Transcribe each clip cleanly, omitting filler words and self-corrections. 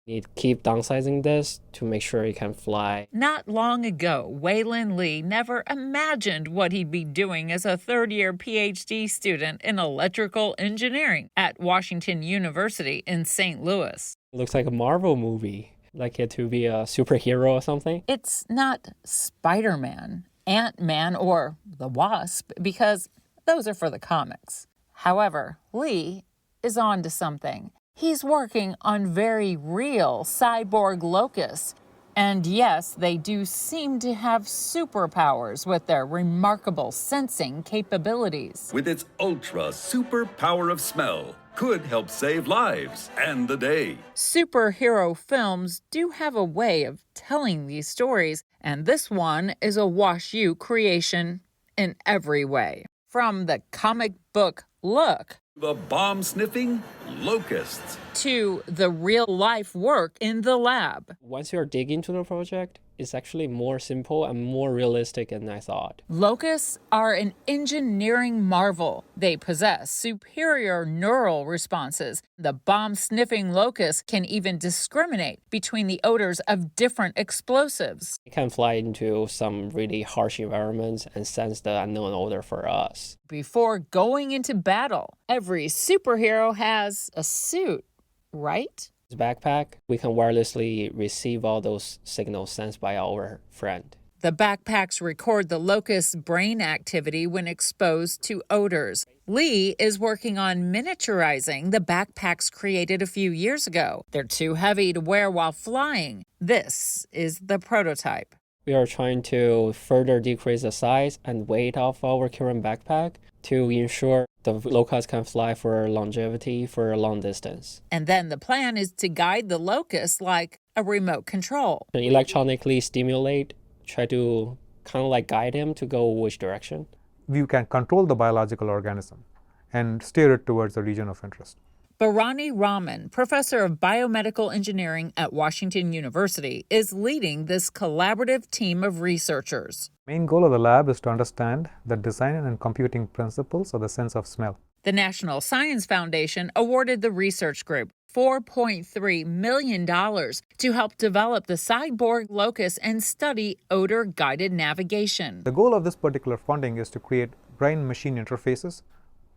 You keep downsizing this to make sure it can fly. Not long ago, Weilun Li never imagined what he'd be doing as a third-year PhD student in electrical engineering at Washington University in St. Louis. It looks like a Marvel movie, like it to be a superhero or something. It's not Spiderman, Antman, or the Wasp, because those are for the comics. However, Li is on to something. He's working on very real cyborg locusts. And yes, they do seem to have superpowers with their remarkable sensing capabilities. With its ultra super power of smell, could help save lives and the day. Superhero films do have a way of telling these stories, and this one is a WashU creation in every way. From the comic book look, The bomb-sniffing locusts, to the real-life work in the lab. Once you're digging into the project, it's actually more simple and more realistic than I thought. Locusts are an engineering marvel. They possess superior neural responses. The bomb-sniffing locust can even discriminate between the odors of different explosives. It can fly into some really harsh environments and sense the unknown odor for us. Before going into battle, every superhero has a suit, right? This backpack, we can wirelessly receive all those signals sensed by our friend. The backpacks record the locust's brain activity when exposed to odors. Li is working on miniaturizing the backpacks created a few years ago. They're too heavy to wear while flying. This is the prototype. We are trying to further decrease the size and weight of our current backpack to ensure the locust can fly for longevity for a long distance. And then the plan is to guide the locust like a remote control. And electronically stimulate, try to kind of like guide him to go which direction. We can control the biological organism and steer it towards the region of interest. Bharani Raman, professor of biomedical engineering at Washington University, is leading this collaborative team of researchers. The main goal of the lab is to understand the design and computing principles of the sense of smell. The National Science Foundation awarded the research group $4.3 million to help develop the cyborg locust and study odor-guided navigation. The goal of this particular funding is to create brain-machine interfaces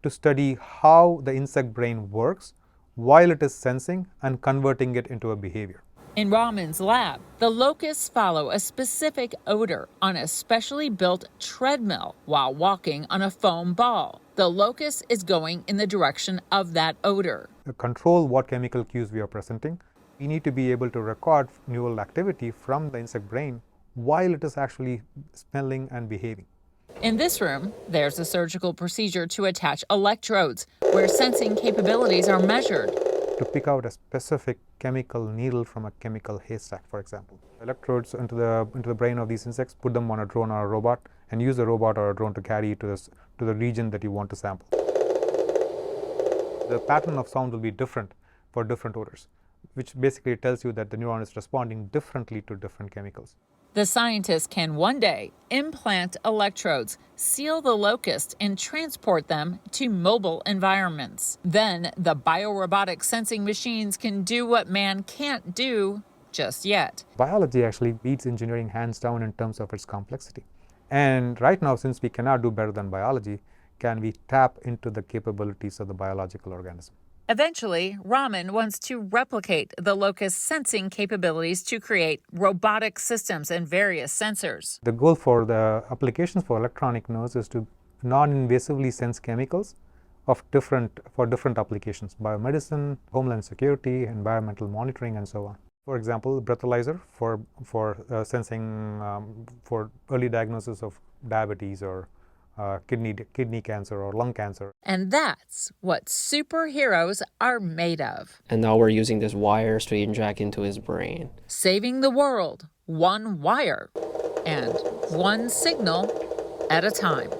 to study how the insect brain works while it is sensing and converting it into a behavior. In Raman's lab, the locusts follow a specific odor on a specially built treadmill while walking on a foam ball. The locust is going in the direction of that odor. To control what chemical cues we are presenting, we need to be able to record neural activity from the insect brain while it is actually smelling and behaving. In this room, there's a surgical procedure to attach electrodes where sensing capabilities are measured. To pick out a specific chemical needle from a chemical haystack, for example. Electrodes into the brain of these insects, put them on a drone or a robot, and use the robot or a drone to carry it to the region that you want to sample. The pattern of sound will be different for different odors, which basically tells you that the neuron is responding differently to different chemicals. The scientists can one day implant electrodes, seal the locust, and transport them to mobile environments. Then the biorobotic sensing machines can do what man can't do just yet. Biology actually beats engineering hands down in terms of its complexity. And right now, since we cannot do better than biology, can we tap into the capabilities of the biological organism? Eventually, Raman wants to replicate the locust's sensing capabilities to create robotic systems and various sensors. The goal for the applications for electronic nerves is to non-invasively sense chemicals for different applications, biomedicine, homeland security, environmental monitoring, and so on. For example, breathalyzer for sensing for early diagnosis of diabetes or kidney cancer or lung cancer. And that's what superheroes are made of. And now we're using these wires to inject into his brain. Saving the world, one wire and one signal at a time.